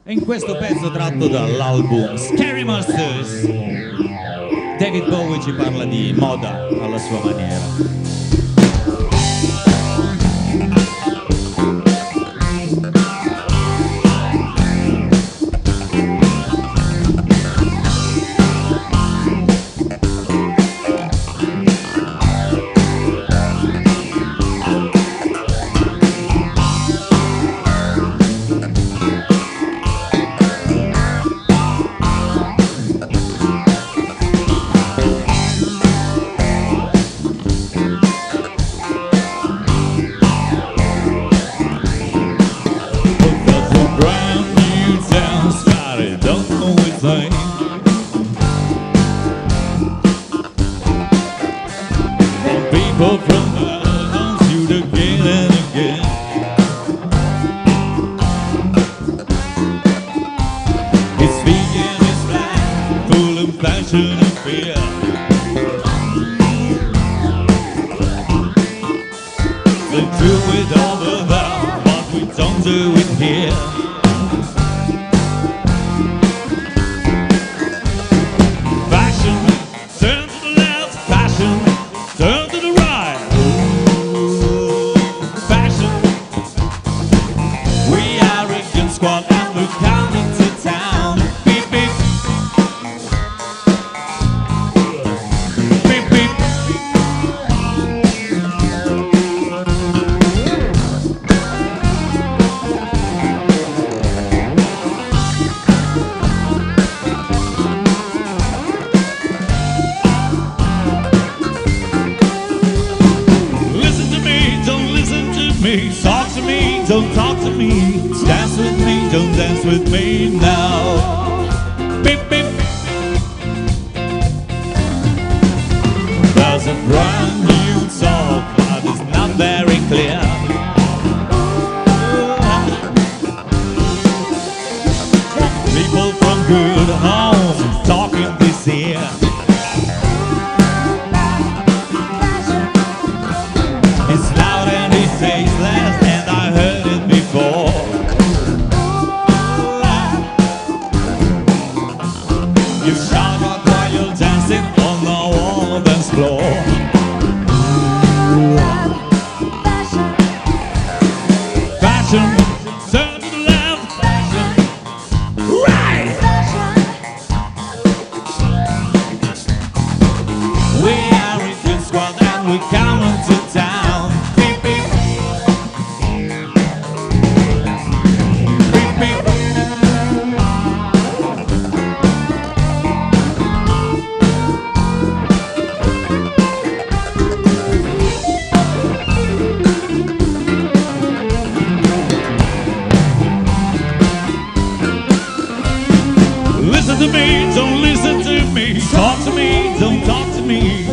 E in questo pezzo tratto dall'album Scary Monsters, David Bowie ci parla di moda alla sua maniera. Don't talk to me, dance with me, don't dance with me now. Beep, beep. There's a brand new song, but it's not very clear. People from good homes talking this year. It's loud and it's tasteless, and I heard it before. You shout out while you're dancing on the wall dance floor. Fashion, turn to the left. Fashion, right. We are in good squad and we coming to town. Beep, beep. Beep, beep. Listen to me, don't listen to me. Talk to me, don't talk to me.